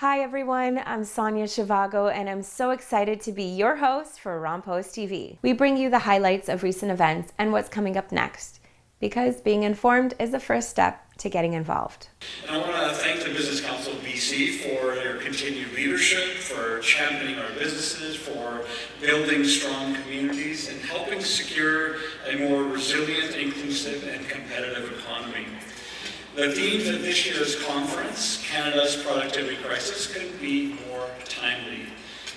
Hi everyone, I'm Sonia Shivago and I'm so excited to be your host for Rompost TV. We bring you the highlights of recent events and what's coming up next, because being informed is the first step to getting involved. And I want to thank the Business Council of BC for their continued leadership, for championing our businesses, for building strong communities, and helping secure a more resilient, inclusive, and competitive economy. The themes of this year's conference, Canada's Productivity Crisis, couldn't be more timely,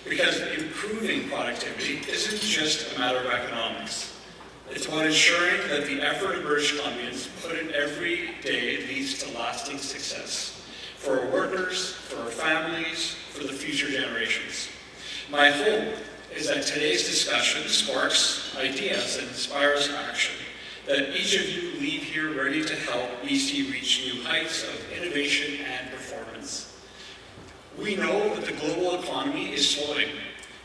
because improving productivity isn't just a matter of economics. It's about ensuring that the effort of British Columbians put in every day leads to lasting success for our workers, for our families, for the future generations. My hope is that today's discussion sparks ideas and inspires action, that each of you leave here ready to help BC reach new heights of innovation and performance. We know that the global economy is slowing.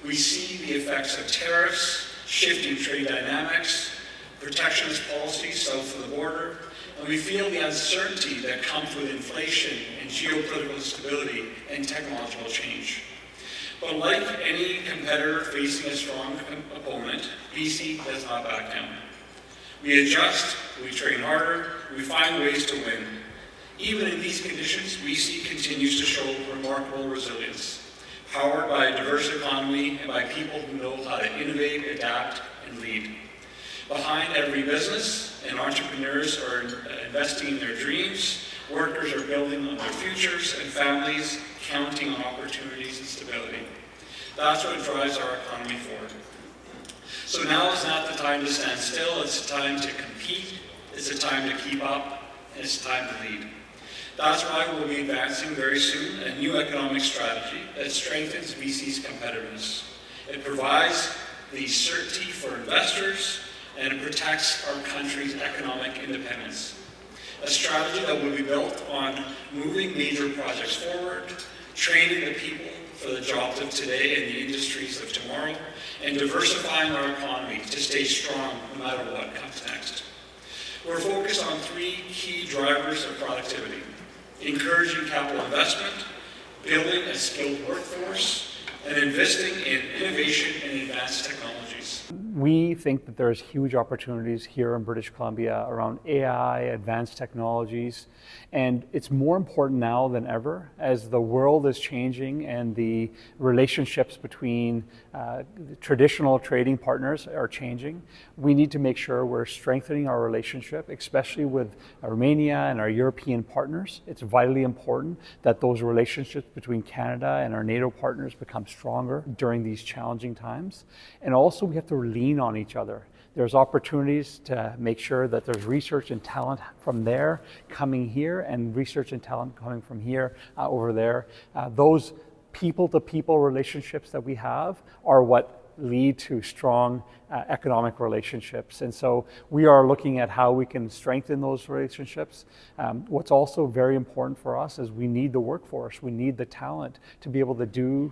We see the effects of tariffs, shifting trade dynamics, protectionist policies south of the border, and we feel the uncertainty that comes with inflation and geopolitical instability and technological change. But like any competitor facing a strong opponent, BC does not back down. We adjust, we train harder, we find ways to win. Even in these conditions, BC continues to show remarkable resilience, powered by a diverse economy and by people who know how to innovate, adapt, and lead. Behind every business, and entrepreneurs are investing in their dreams, workers are building on their futures, and families counting on opportunities and stability. That's what drives our economy forward. So now is not the time to stand still, it's a time to compete, it's a time to keep up, and it's time to lead. That's why we'll be advancing very soon a new economic strategy that strengthens BC's competitiveness. It provides the certainty for investors, and it protects our country's economic independence. A strategy that will be built on moving major projects forward, training the people for the jobs of today and the industries of tomorrow, and diversifying our economy to stay strong no matter what comes next. We're focused on three key drivers of productivity: encouraging capital investment, building a skilled workforce, and investing in innovation and advanced technologies. We think that there's huge opportunities here in British Columbia around AI, advanced technologies, and it's more important now than ever as the world is changing and the relationships between traditional trading partners are changing. We need to make sure we're strengthening our relationship, especially with Romania and our European partners. It's vitally important that those relationships between Canada and our NATO partners become stronger during these challenging times. And also we have to lean on each other. There's opportunities to make sure that there's research and talent from there coming here, and research and talent coming from here over there. Those people-to-people relationships that we have are what lead to strong economic relationships. And so we are looking at how we can strengthen those relationships. What's also very important for us is we need the workforce, we need the talent to be able to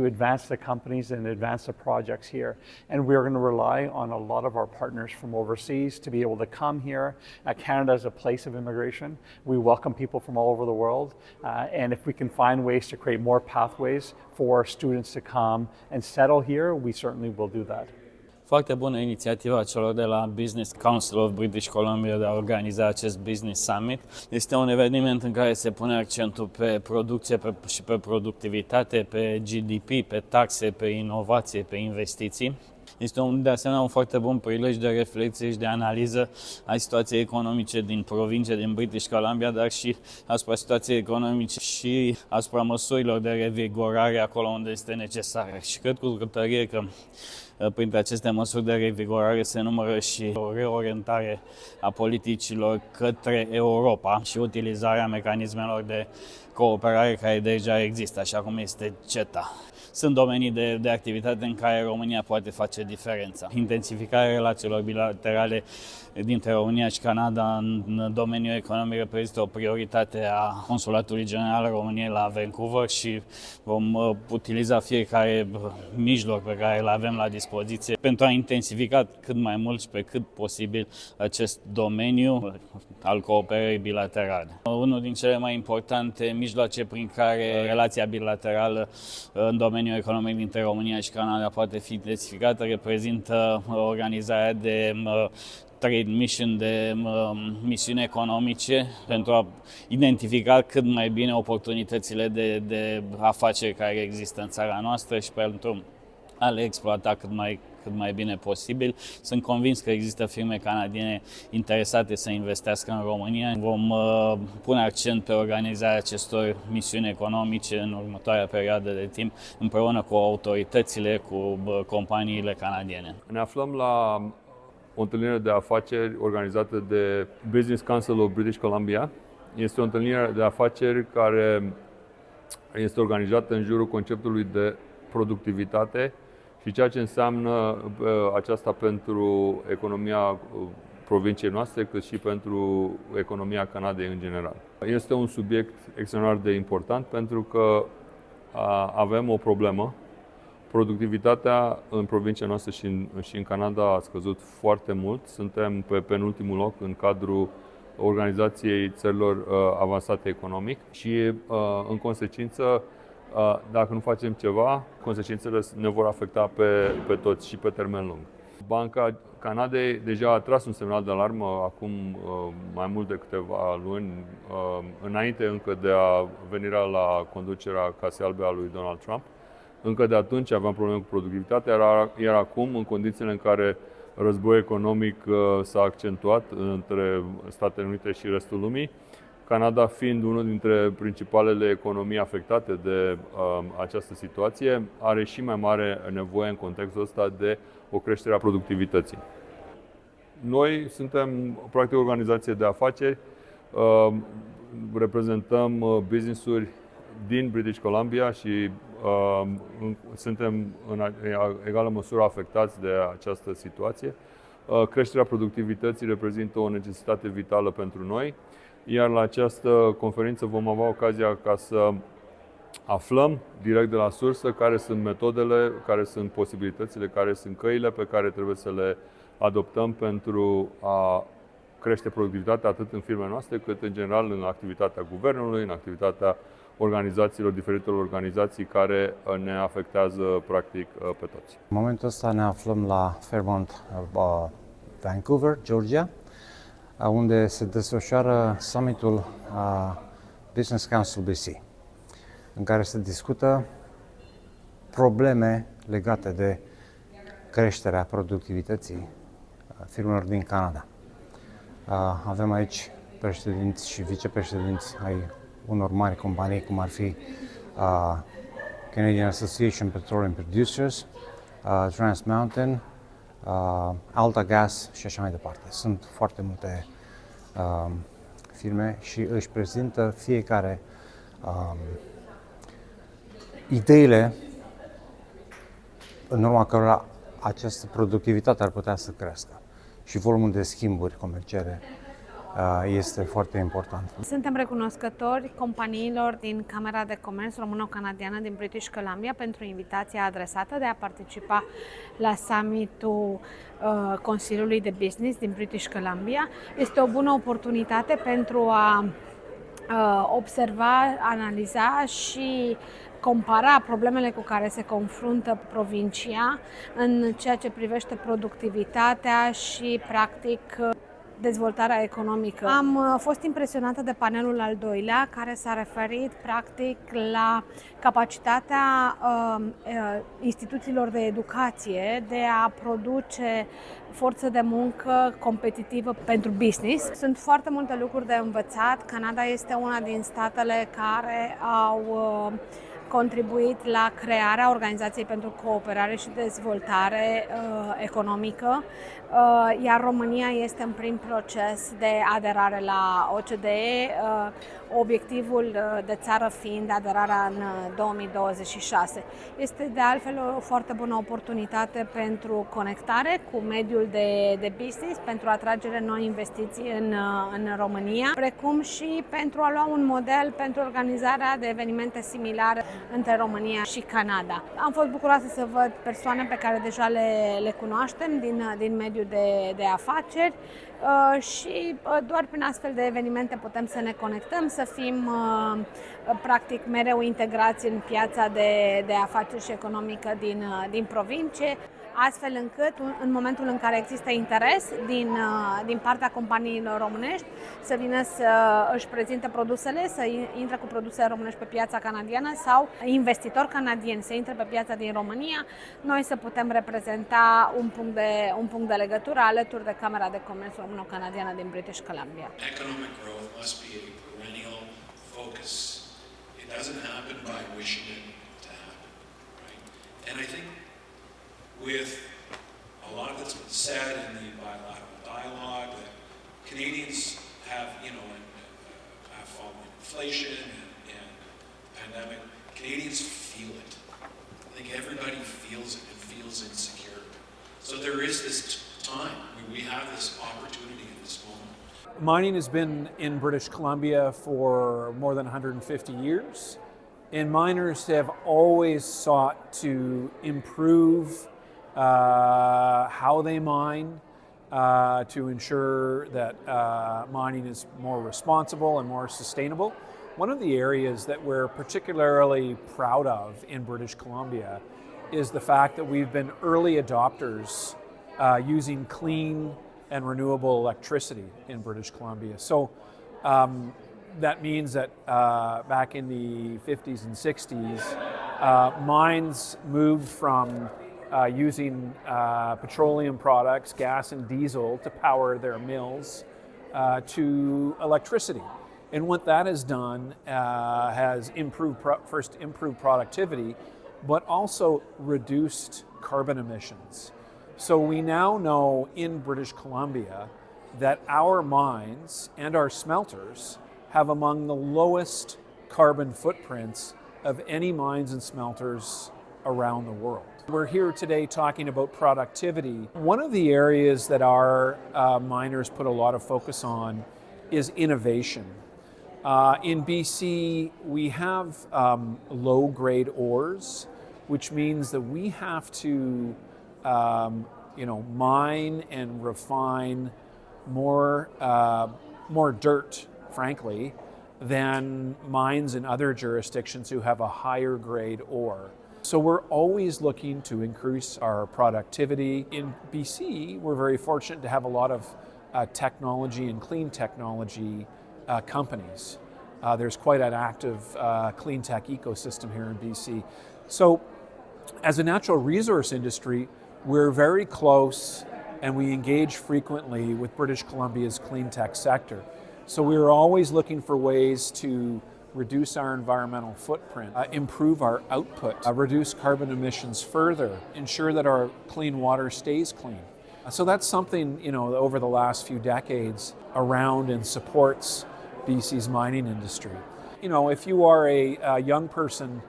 advance the companies and advance the projects here. And we're going to rely on a lot of our partners from overseas to be able to come here. Canada is a place of immigration. We welcome people from all over the world. And if we can find ways to create more pathways for students to come and settle here, we certainly will do that. Foarte bună inițiativa celor de la Business Council of British Columbia de a organiza acest Business Summit. Este un eveniment în care se pune accentul pe producție și pe productivitate, pe GDP, pe taxe, pe inovație, pe investiții. Este de asemenea un foarte bun prilej de reflexie și de analiză a situației economice din provincie, din British Columbia, dar și asupra situației economice și asupra măsurilor de revigorare acolo unde este necesară. Și cred cu tărie că printre aceste măsuri de revigorare se numără și o reorientare a politicilor către Europa și utilizarea mecanismelor de cooperare care deja există, așa cum este CETA. sunt domenii de activitate în care România poate face diferența. Intensificarea relațiilor bilaterale dintre România și Canada în domeniul economic reprezintă o prioritate a Consulatului General României la Vancouver și vom utiliza fiecare mijloc pe care îl avem la dispoziție pentru a intensifica cât mai mult și pe cât posibil acest domeniu al cooperării bilaterale. Unul din cele mai importante mijloace prin care relația bilaterală în domeniul economic dintre România și Canada poate fi intensificată reprezintă organizarea de trade mission, de misiuni economice pentru a identifica cât mai bine oportunitățile de afaceri care există în țara noastră și pentru a le exploata cât mai bine posibil. Sunt convins că există firme canadiene interesate să investească în România. Vom pune accent pe organizarea acestor misiuni economice în următoarea perioadă de timp, împreună cu autoritățile, cu companiile canadiene. Ne aflăm la o întâlnire de afaceri organizată de Business Council of British Columbia. Este o întâlnire de afaceri care este organizată în jurul conceptului de productivitate și ceea ce înseamnă aceasta pentru economia provinciei noastre, cât și pentru economia Canadei în general. Este un subiect extraordinar de important pentru că avem o problemă. Productivitatea în provincia noastră și în Canada a scăzut foarte mult. Suntem pe penultimul loc în cadrul Organizației Țărilor Avansate Economic și, în consecință, dacă nu facem ceva, consecințele ne vor afecta pe toți și pe termen lung. Banca Canadei deja a tras un semnal de alarmă acum mai mult de câteva luni, înainte încă de venirea la conducerea Casei Albe a lui Donald Trump. Încă de atunci aveam probleme cu productivitatea, iar acum, în condițiile în care războiul economic s-a accentuat între Statele Unite și restul lumii, Canada fiind unul dintre principalele economii afectate de această situație, are și mai mare nevoie în contextul ăsta de o creștere a productivității. Noi suntem, practic, o organizație de afaceri, reprezentăm business-uri din British Columbia și suntem în egală măsură afectați de această situație. Creșterea productivității reprezintă o necesitate vitală pentru noi, iar la această conferință vom avea ocazia ca să aflăm direct de la sursă care sunt metodele, care sunt posibilitățile, care sunt căile pe care trebuie să le adoptăm pentru a crește productivitatea atât în firmele noastre, cât în general în activitatea guvernului, în activitatea diferitelor organizații care ne afectează practic pe toți. În momentul ăsta ne aflăm la Fairmont, Vancouver, Georgia, unde se desfășoară summitul Business Council BC, în care se discută probleme legate de creșterea productivității firmelor din Canada. Avem aici președinți și vicepreședinți ai unor mari companii, cum ar fi Canadian Association Petroleum Producers, Trans Mountain, Alta Gas și așa mai departe. Sunt foarte multe firme și își prezintă fiecare ideile în urma cărora această productivitate ar putea să crească și volumul de schimburi comerciale este foarte important. Suntem recunoscători companiilor din Camera de Comerț Româno-Canadiană din British Columbia pentru invitația adresată de a participa la summitul Consiliului de Business din British Columbia. Este o bună oportunitate pentru a observa, analiza și compara problemele cu care se confruntă provincia în ceea ce privește productivitatea și, practic, dezvoltarea economică. Am fost impresionată de panelul al doilea, care s-a referit practic la capacitatea instituțiilor de educație de a produce forță de muncă competitivă pentru business. Sunt foarte multe lucruri de învățat. Canada este una din statele care au contribuit la crearea Organizației pentru Cooperare și Dezvoltare Economică, iar România este în prim proces de aderare la OCDE, obiectivul de țară fiind aderarea în 2026. Este de altfel o foarte bună oportunitate pentru conectare cu mediul de business, pentru atragere noi investiții în România, precum și pentru a lua un model pentru organizarea de evenimente similare între România și Canada. Am fost bucuroasă să văd persoane pe care deja le cunoaștem din mediul de afaceri și doar prin astfel de evenimente putem să ne conectăm, să fim practic mereu integrați în piața de afaceri și economică din provincie, astfel încât în momentul în care există interes din partea companiilor românești să vină să își prezinte produsele, să intre cu produse românești pe piața canadiană sau investitori canadieni să intre pe piața din România, noi să putem reprezenta un punct de legătură alături de Camera de Comerț Româno-Canadiană din British Columbia. Economic growth must be a perennial focus. It doesn't happen by wishing it to happen, right? And I think with a lot of that's been said in the bilateral dialogue that Canadians have, have following inflation and pandemic, Canadians feel it. I think everybody feels it and feels insecure. So there is this time, we have this opportunity in this moment. Mining has been in British Columbia for more than 150 years, and miners have always sought to improve how they mine to ensure that mining is more responsible and more sustainable. One of the areas that we're particularly proud of in British Columbia is the fact that we've been early adopters using clean and renewable electricity in British Columbia. So that means that back in the 50s and 60s, mines moved from using petroleum products, gas and diesel, to power their mills to electricity. And what that has done has improved productivity, but also reduced carbon emissions. So we now know in British Columbia that our mines and our smelters have among the lowest carbon footprints of any mines and smelters around the world. We're here today talking about productivity. One of the areas that our miners put a lot of focus on is innovation. In BC, we have low-grade ores, which means that we have to mine and refine more dirt, frankly, than mines in other jurisdictions who have a higher grade ore. So we're always looking to increase our productivity. In BC, we're very fortunate to have a lot of technology and clean technology companies. There's quite an active clean tech ecosystem here in BC. So as a natural resource industry, we're very close and we engage frequently with British Columbia's clean tech sector. So we're always looking for ways to reduce our environmental footprint, improve our output, reduce carbon emissions further, ensure that our clean water stays clean. So that's something, over the last few decades around and supports BC's mining industry. If you are a young person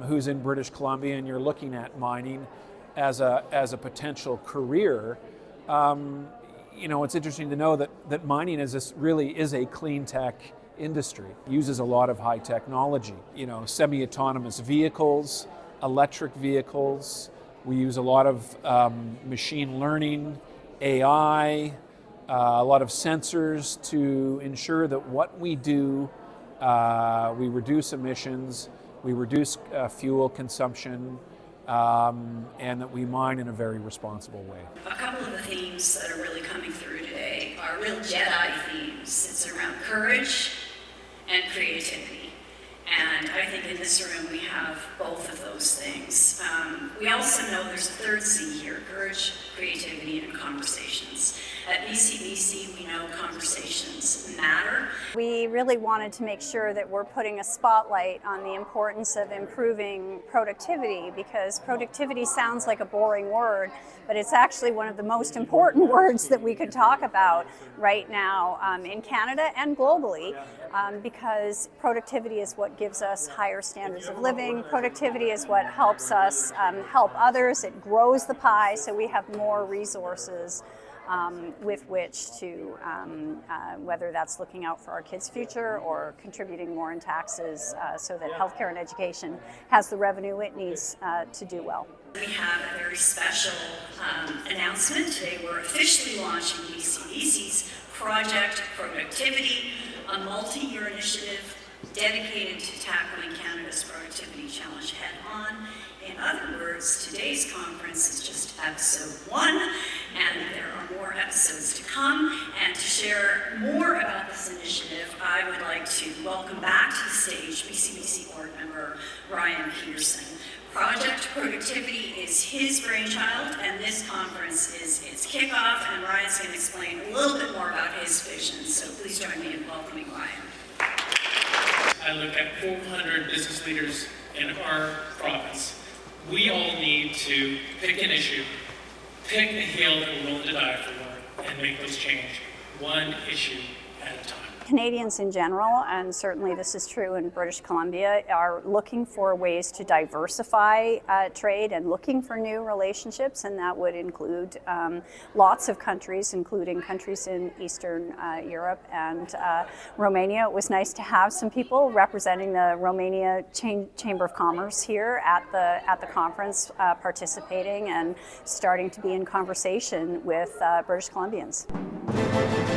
who's in British Columbia and you're looking at mining as a potential career, it's interesting to know that mining really is a clean tech industry. It uses a lot of high technology, semi-autonomous vehicles, electric vehicles. We use a lot of machine learning, AI, a lot of sensors to ensure that what we do, we reduce emissions, we reduce fuel consumption, and that we mine in a very responsible way. A couple of the themes that are really coming through today are real Jedi themes. It's around courage and creativity. And I think in this room we have both of those things. We also know there's a third C here, courage, creativity, and conversations. At BCBC, we know conversations matter. We really wanted to make sure that we're putting a spotlight on the importance of improving productivity, because productivity sounds like a boring word, but it's actually one of the most important words that we could talk about right now in Canada and globally, because productivity is what gives us higher standards of living. Productivity is what helps us help others. It grows the pie, so we have more resources with which to, whether that's looking out for our kids' future or contributing more in taxes so that healthcare and education has the revenue it needs to do well. We have a very special announcement today. We're officially launching BCBC's Project Productivity, a multi-year initiative dedicated to tackling Canada's productivity challenge head-on. In other words, today's conference is just episode 1, and there are more episodes to come. And to share more about this initiative, I would like to welcome back to the stage BCBC board member Ryan Peterson. Project Productivity is his brainchild, and this conference is its kickoff, and Ryan's going to explain a little bit more about his vision. So please join me in welcoming Ryan. I look at 400 business leaders in our province. We all need to pick an issue, pick a hill that we're willing to die for, and make this change one issue at a time. Canadians in general, and certainly this is true in British Columbia, are looking for ways to diversify trade and looking for new relationships, and that would include lots of countries, including countries in Eastern Europe and Romania. It was nice to have some people representing the Romania Chamber of Commerce here at the conference, participating and starting to be in conversation with British Columbians.